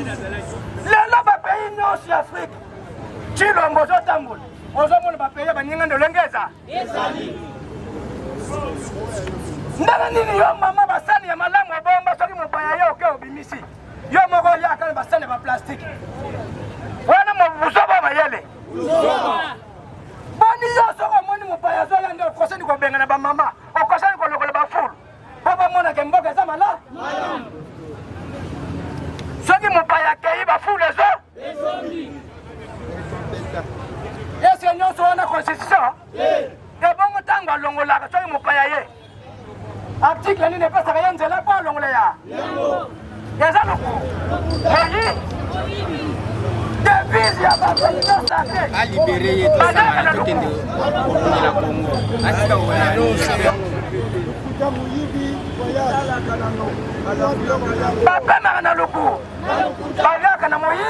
Lelo ba pays nyonso ya Afrique. Chilombo zotambola. Ozomona ba pays baninga ndolengeza. Ezali. Ndana nini yo mama basani ya malamu bomba soki mopaya yo ke obimisi. Yo moko ya kana basani ba plastique. Wana mobuso ba mayele. Boni yo soko moni mopaya zo ya ndo kosani ko benga na ba mama. Okosani ko lokola ba fulu. Baba mona ke mboka za mala. Soki mopaya ke ba fulu zo. Yes, you know, so on a constitution. The bongo tango longola, so you mopaya. Article ni ne pas rien de la pas longola. Yes, I know. Depuis, ya ba a libéré tout ça, la Congo. Papa marana loko. Baya kana moyi.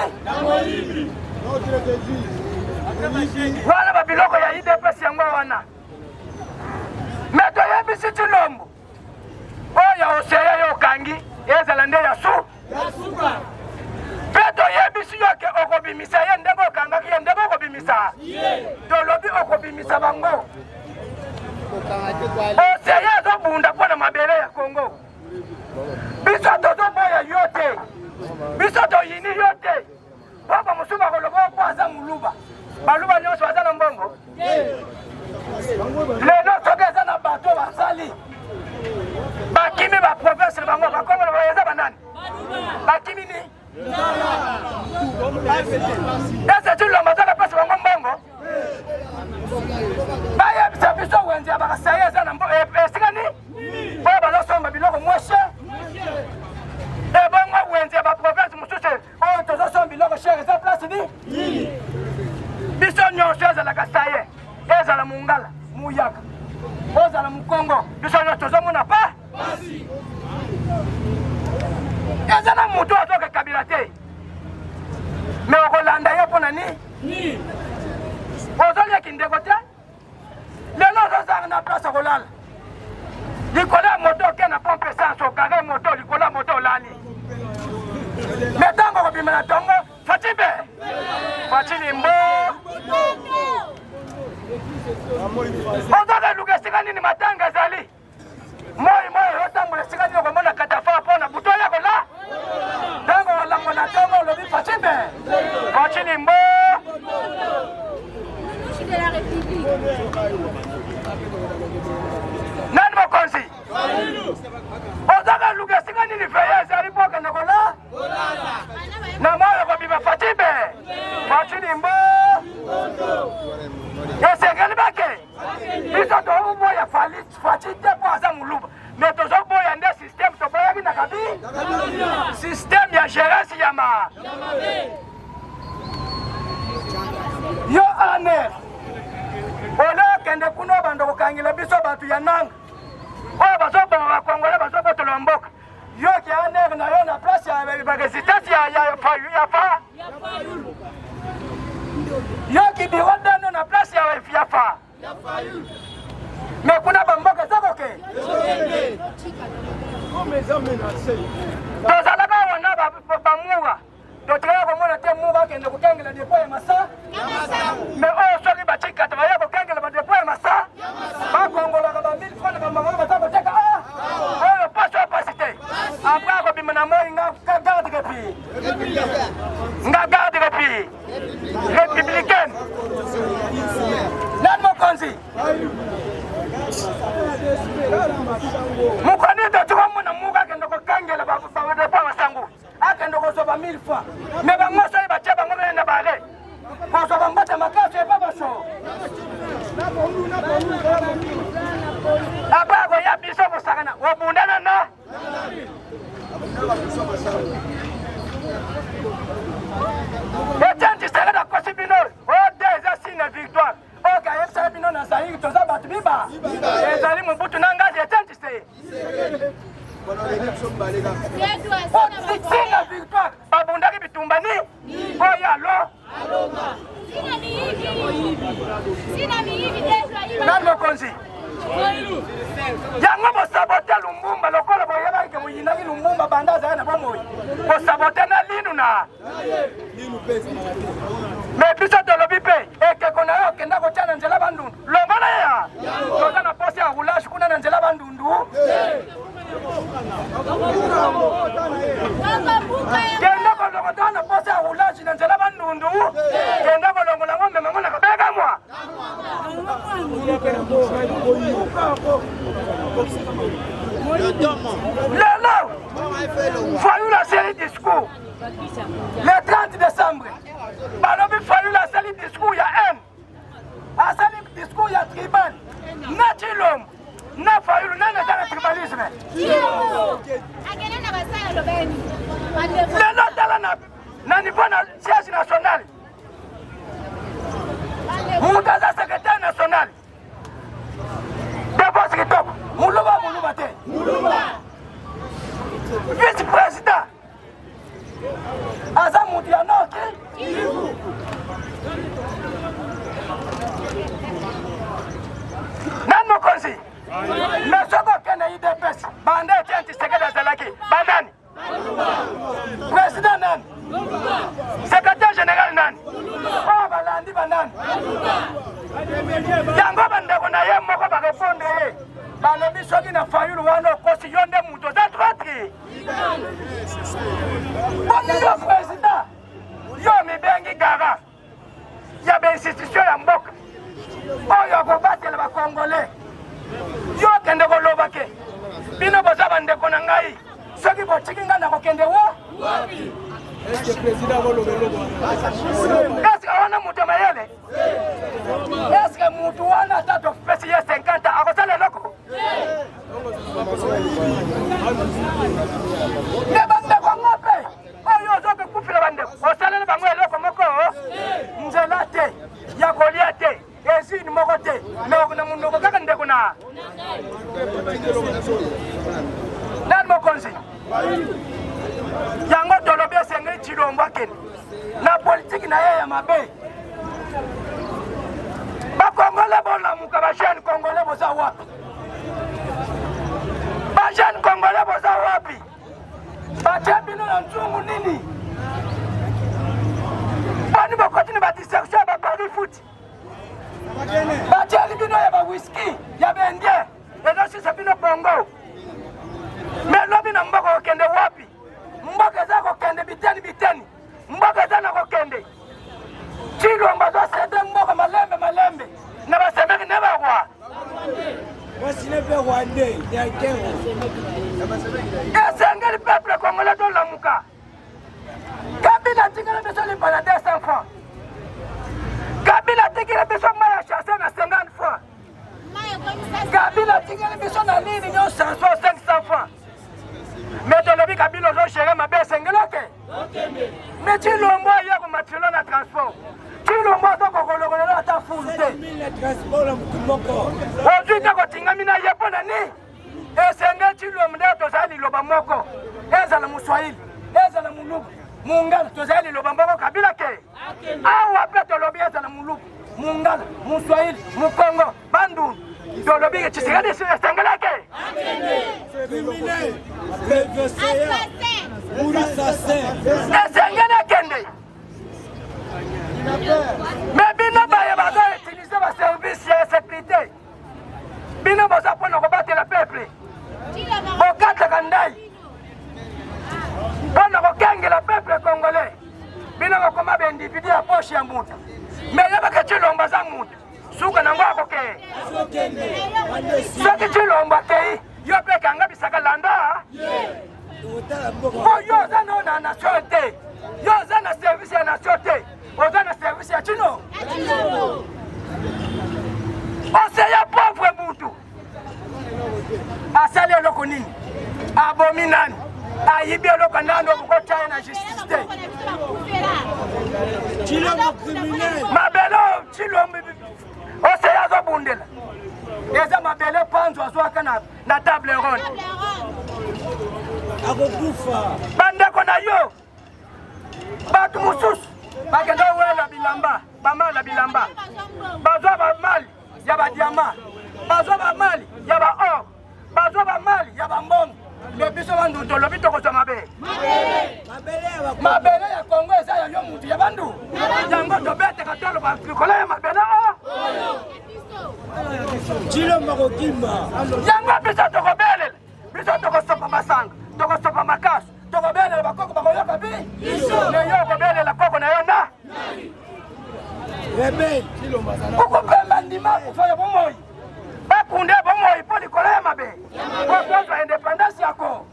Wala ba biloko ya IDPS yango wana. Meto ya bisi Chilombo. Oya oseya yo kangi, ezala nde ya su. Ya suka. Peto ya bisi yoke okobimisa ye ndego kanga ki ndego okobimisa. Dolobi okobimisa bango. Oseya zo bunda kwa na mabele ya Kongo. Biso toto boya yote. Biso to yini yote. Papa musuba ko lobo kwa za muluba. Baluba nyonso bazana mbongo. Lelo togeza na bato basali. Bakimi ba province bango bakongo bayeza banani. Bakimi ni. Ese tulo mazala pesa bango mbongo. Baya biso wenje abakasayeza na mbongo esikani. Baba lo somba biloko mwashe. Bongo wenje ba province mususe. O tozo somba biloko chere za place ni. Biso nyonso ezala kasaye, ezala mungala, muyaka, ezala mukongo, biso nyonso tozomona pa? Basi. Ezala mutu azoke kabila te. Me okolanda yo pona ni? Ni. Ozolia kindeko te? Lelo ozozanga na place kolala. Likola moto ke na pompe essence okare moto likola moto olali. Metango kobima na tongo, Fatibe. Fachilimbo. Ozoga luga sikani ni matanga zali. Moi yotango le sikani yo komona katafa pona buto ya kola. Tango lango na tongo lobi Fatibe. Fachilimbo. De la République. Nani mokonzi? Ozoga luga sikani ni feye zali boka na kola. Na moyo kwa biba Fatibe. Fachilimbo. Yesengeli bake. Biso to ubo ya Fatide kwa za muluba. Mais to zo boya nde système to boya bina kabi. Système ya gérance ya ma. Yo ane. Ola kende kuno bando kokangila biso batu ya nanga. Oya baso ba Kongole baso ba tolomboka. Yo ki ane na yo na place ya resistance ya fa. Yo ki biwanda no na place ya fa. Me kuna bamboka zako ke. Tozala ba wana ba muga. Totela ko mona te muga kende kokangela depo ya masa. Me o soki ba chika to ya kokangela ba depo ya masa. Ba Kongola ka ba 1000 francs ba mama ba zako teka o paso opacité. Après ko bimana mo nga garde ke pi. Nga garde ke pi. Républicaine. Nan mokonzi. Mukoni to tuwa mona muga kende kokangela ba depo masangu. Akende ko soba 1000 fois. Me ba ngoso ba cheba ngome na bare. Ko soba mbata makaso e baba so. Aba ko ya biso ko sakana. Wo bundana na. Etanti sera ko sibino. O déjà signe victoire. O ka yesa bino na sahi to za batu biba. Ezali mbutu nanga etanti se. Sina victoire. Babundaki bitumbani. Oya lo. Sina mi hivi deja. Nani mokonzi? Yango mo sabote Lumumba. banduna mais biso tolobi pe ekeko na yo kenda kotia na nzela bandundu longola ya toza na poste ya roulage kuna na nzela bandundu kenda kolongola na poste ya roulage na nzela bandundu kenda kolongola ngombe mango na kabega mwa lelo fallu la série discours le 30 décembre balobi fallu la série discours ya haine asali discours ya tribal na chilom na fallu na na tribalisme lelo tala na niveau na siège national mukaza secrétaire national dépense kitoko muluba te vice-président aza mutu ya noki nan mokonzi mais soko okende idps banda Etienne Tshisekedi azalaki banani président nani secrétaire général nani oyo balandi banani yango bandeko na ye moko barépondre ye balobi soki na fayulu wana okosi yo nde mutu oza droite boni yo président yo mibengi gara ya bainstitution ya mboka oyo kobatela bakongole yo kende koloba ke bino boza bandeko na ngai soki botiki ngai na kokende wapi eske wana mutu mayele eske mutu wana ata topesi ye 50 akosala eloko nde bandeko ngo mpe oyo ozoke kufila bandeko osalele bango eloko moko nzela te ya kolia te ezini moko te na munoko kaka ndeko na nani mokonzi yango tolobi esengeli Tshilombo akende na politiki na ye ya mabe bakongole bolamuka bajeune congolais boza wapi bajeune congolais boza wapi batie bino na nzungu nini bani bakotini badistraction ya babari futi batieli bino ya bawiski ya bendie ezosisa bino bongo me lobi na mboka kokende wapi mboka eza kokende biteni mboka eza na kokende Tshilombo azosede mboka malembe na basemeki ne barwa esengeli peuple congolais tolamuka Kabila tikela biso libala 200 francs Kabila tikela biso maya chasse na 50 francs Kabila tikela biso na nini nyo 500 francs mais tolobi Kabila ozoshere mabe esengelake mais Tshilombo aye komatilo na transport Tshilombo azokokolokolela ata fulu te ozwi te kotingami na ye mpo na ni esenge Tshilombo nde tozali liloba moko ezala moswahili ezala mulubu mungala tozali liloba moko Kabila ke awa mpe tolobi ezala mulubu mungala moswahili mukongo bandundu tolobi Tshisekedi esengelake esengeli akende mais bino baye bazo utilize baservice ya sécurité bino boza mpona kobatela peuple bokataka ndai mpona kokengela peuple congolais bino kokoma baindividu ya poshe ya mutu mais yebaka Tshilombo aza mutu suka nango akokeye soki Tshilombo akei yo mpe kanga bisaka landa oyo oza nao na nation te yo oza na service ya nation te oza na service ya Tshino oseya pauvre mutu asali eloko nini abomi nani ayibi eloko nani okokotia ye na justice te mabelo Tshilombo oseya azobundela eza mabele panzo azwaka na table ronde bandeko na yo bato mosusu bakende owela bilamba bamala bilamba bazwa bamali ya badiama bazwa bamali ya baor bazwa bamali ya bambongo Le biso bandu to lobi to ko mabe. Mabele ya Congo eza ya yo mutu ya bandu. Yango to bete ka tolo ba kola ya mabele o. Chilombo kokima. Yango biso to ko bele. Biso to ko sopa basanga. To ko sopa makasu. To ko bele ba koko ba ko yoka bi. Biso. Ne yo ko bele la koko na yo na. Rebel. Koko pemba ndima kufanya bomoi. Bakunde bomoi poli kola ya mabe. Kwa independence yako.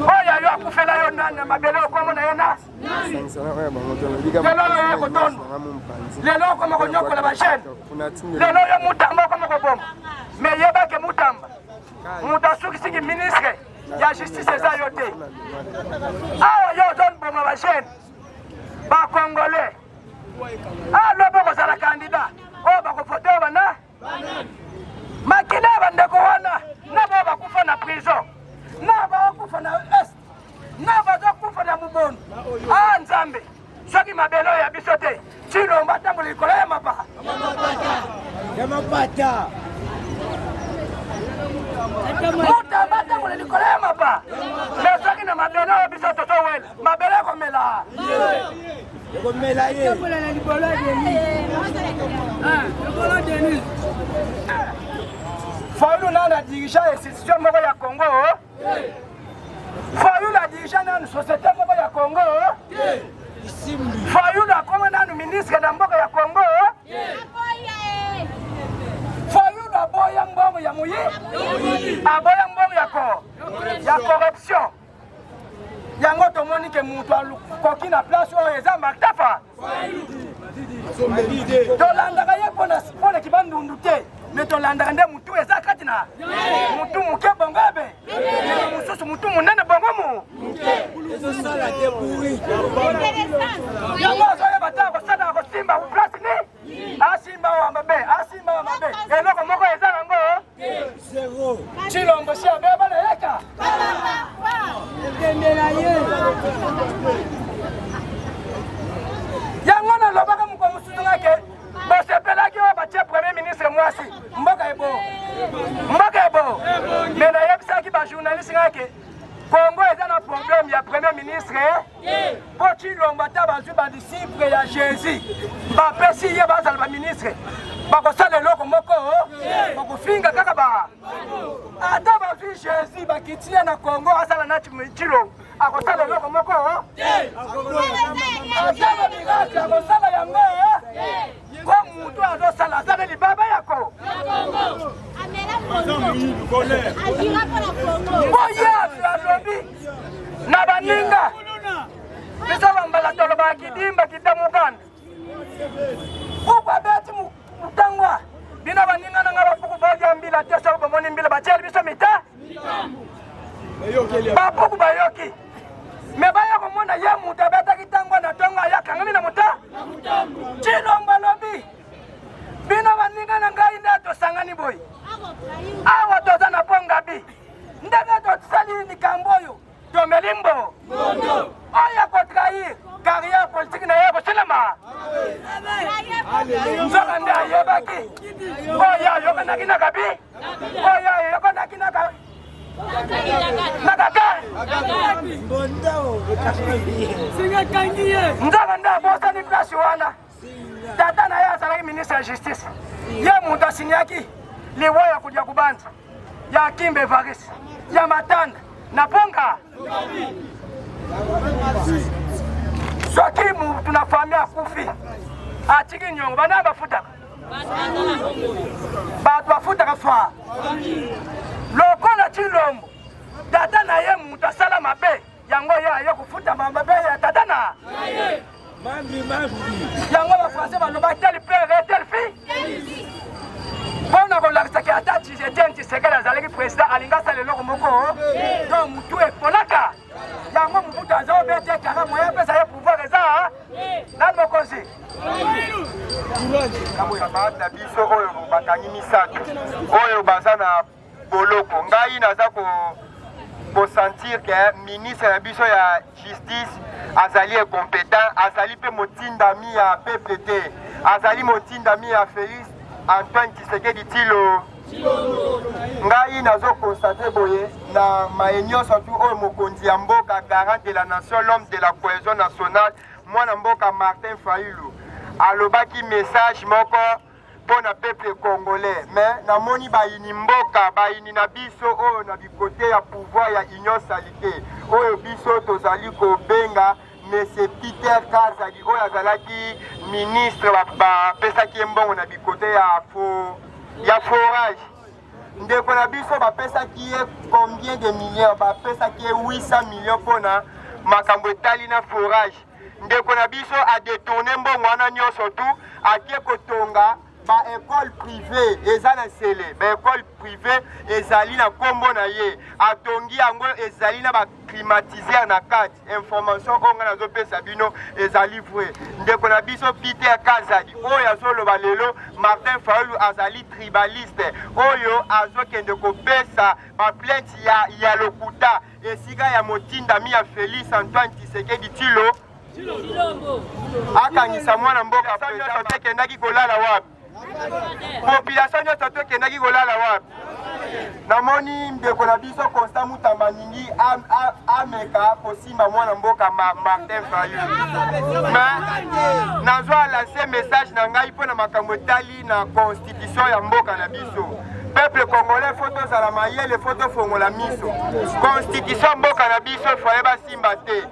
Oya yo akufela yo nana mabele kwa mona yena. Lelo yo kotondo. Lelo kwa mako nyoko la bashene. Lelo yo mutamba kwa mako bomba. Me yeba ke mutamba. Mutasuki singi ministre ya justice za yote. Awa yo don bomba bashene. Ba Congolais. Ah lobo ko sala candidat. O ba ko foto bana. Makina bandeko wana na ba kufa na prison. Na ba kufa na est. Na ba kufa na mubono. Ah Nzambe. Soki mabelo ya bisote. Chino mbatango likolo ya mapa. Ya mapata. Muta mbatango likolo ya mapa. Mais soki na mabelo ya bisote so wela. Mabelo ko mela. Ko mela ye. Ko la libolo Denis. Libolo Denis. Fayulu nana dirigeant institution moko ya Congo. Fayulu a dirigeant nanu société moko ya Congo. Fayulu akoma nanu ministre na mboka ya Congo. Fayulu aboya mbongo ya muyi. Aboya mbongo ya corruption. Yango tomoni ke mutu alukoki na place oyo eza maktafa. Tolandaka ye pona kibandundu te. Mais tolandaka nde mutu eza kati na mutu muke bongabe. Mususu mutu munene bongomu. Yango azoye bata kosala kosimba place ni. Asimba wa mabe, asimba wa mabe. Eloko moko eza nango. Zero. Chilombo si abeba na yeka. Yango na lobaka muko mususu ngake. Bosepelaki o batie premier ministre mwasi. Mboka ebo. Mena yebisaki ba journaliste ngake. Congo eza na problème ya premier ministre. Po Chilombo ta bazwi ba disciple ya Jésus. Ba pesi ye bazala ba ministre. Bakosala eloko moko. Bakofinga kaka ba. Ata bazwi Jésus bakitia na Congo asala na Chilombo. Akosala eloko moko. Ata babiraka akosala yango. Kwa mutu azosala azana libaba yako. Boya alobi na baninga. Bisa bambala tolo ba kidimba kitamukanda. Kuba beti mutangwa. Bina baninga na ngaba puku baja mbila tesa bomoni mbila bacheli bisa mita. Ba puku bayoki. Mebaya komona ya muta beta kitangwa na tonga ya kangami na muta. Chilombo lobi. Bina baninga na ngai ndato sangani boy. Awa toza na pongabi. Ndenge to tsali ni kamboyo. To melimbo. Oya ko trahir carrière politique na yebo selama. Nzoka nda yebaki. Oya yoka na kina kabi. Oya yoka na kina kabi. Nakaka. Mbondao. Singa kangiye. Nzoka nda bosa ni place wana. Tata na ya salaki ministre ya justice. Ye muta sinyaki. Liwa ya kuja kubanza. Ya Kimbe Varis. Ya Matanda. Na Ponga. Soki tunafamia kufi. Atiki nyongo. Bana bafuta. Batu bafuta kafwa. Lokola Chilombo. Tata na ye muta sala mabe. Yango ya kufuta mabe ya tata na. Mambi. Yango ba français ba loba tel père et tel fille. Bona ko lakisa ki atati je tenti sekala zaleki président alinga sala loko moko. Donc mutu e polaka. Yango mubuta zo bete kala moya pesa ye pouvoir eza. Na mokozi. Kabo ya baata biso oyo bakangi misato. Oyo bazana boloko. Ngai naza ko sentir que ministre na biso ya justice azali compétent, azali pe motindami ya PPT, azali motindami ya Félix Antoine Tshisekedi Tilo ngai nazo constater boye na maenyo surtout oyo mokonzi ya mboka garant de la nation l'homme de la cohésion nationale mwana mboka Martin Fayulu alobaki message moko pour le peuple congolais mais namoni bayini mboka bayini na biso oyo na bikote ya pouvoir ya union salite oyo biso tozali kobenga Monsieur Peter Kazadi oyo azalaki ministre bapesaki mbongo na bikote ya forage ndeko na biso bapesaki ye combien de millions bapesaki ye 800 millions mpona makambo etali na forage ndeko na biso adetourne mbongo wana nyonso tu akie kotonga école privée eza na sele école privée ezali na kombo na ye atongi yango ezali na climatiseur na kati information onga nazopesa bino ezali vrai ndeko na biso Peter Kazadi oyo azoloba lelo Martin Fayulu azali tribaliste oyo azokende kopesa baplainte ya lokuta esika ya motindami ya Félix Antoine Tshisekedi Tshilombo akangisa mwana mboka nyonso te kendaki kolala wapi population nyonso te kendaki kolala wapi namoni ndeko na biso Constant Mutamba ningi ameka kosimba mwana mboka Martin Fayulu mais nazwa lancer message na ngai mpona makambo etali na constitution ya mboka na biso peuple congolais faut tozala mayele faut tofongola miso constitution mboka na biso foye basimba te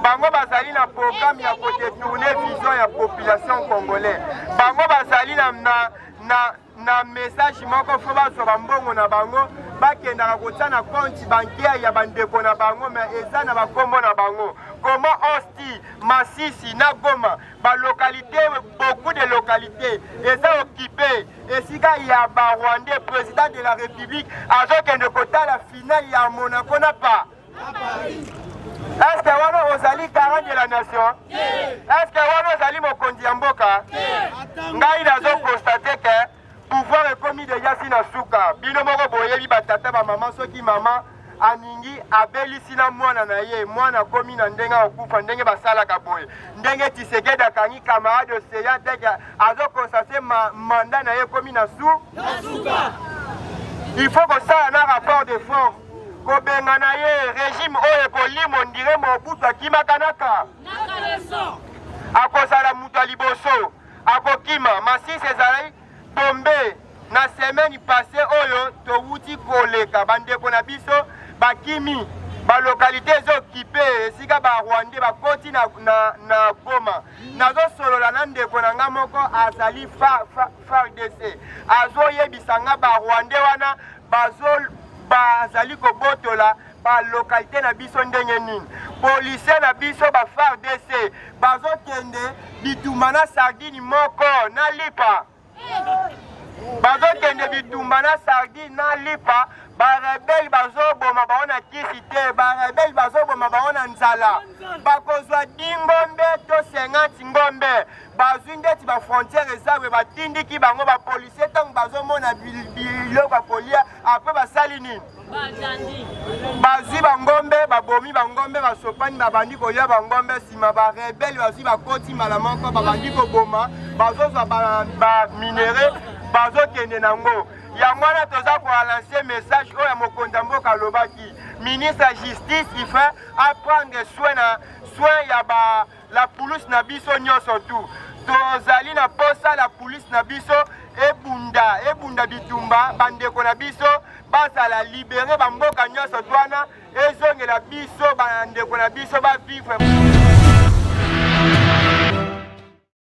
bango bazali na programme ya kodetourne vision ya population congolais bango bazali na message moko fo bazwa bambongo na bango bakendaka kotia na compte bancaire ya bandeko na bango mais eza na bakombo na bango comment Osti, Masisi, na Goma balokalité beaucoup de localités eza occupé esika ya Rwandais président de la République azokende kotala finale ya Monaco na pa est-ce que wana ozali garant de la nation est-ce que wana ozali mokonzi ya mboka ngai nazo constater que pouvoir ekomi deja si na suka bino moko boyebi batata bamama soki mama aningi abelisi na mwana na ye mwana komi na ndenge akufa ndenge basalaka boye ndenge Tshisekedi akangi camarade oseya ndenge azokonstate manda na ye komi na suka il faut kosala na rapport de force kobenga na ye régime oyo ekolimo ndire Mobutu akimakanaka akozala mutu ya liboso akokima Masisi ezali tombe na semaine passée oyo towuti koleka bandeko na biso bakimi balokalité ezokipe esika barwandais bakoti na Goma nazosolola na ndeko na nga moko azali FARDC azoyebisa nga barwandais wana bazali kobotola balokalité na biso ndenge nini policier na biso FARDC bazokende bitumba na sardine moko na lipa bazokende bitumba na sardine na lipa barebeli bazoboma baona kisi te barebeli bazoboma baona nzala bakozwa dingombe to 50 ngombe bazwi ndeti bafrontiere ezabwe batindiki bango bapolisier ntango bazomona biloko ya kolia apres basali nini bazwi bangombe babomi bangombe basopani babandi kolia bangombe nsima barebeli bazwi bakoti mbala moko babandi koboma bazozwa baminere bazokende nango yango wana toza koalancer message oyo ya mokonzi ya mboka alobaki ministre ya justice il faut apprendre soin ya la police na biso nyonso tu tozali na posa la police na biso ebunda bitumba bandeko na biso bazala libere bamboka nyonso twana ezongela biso bandeko na biso bavivre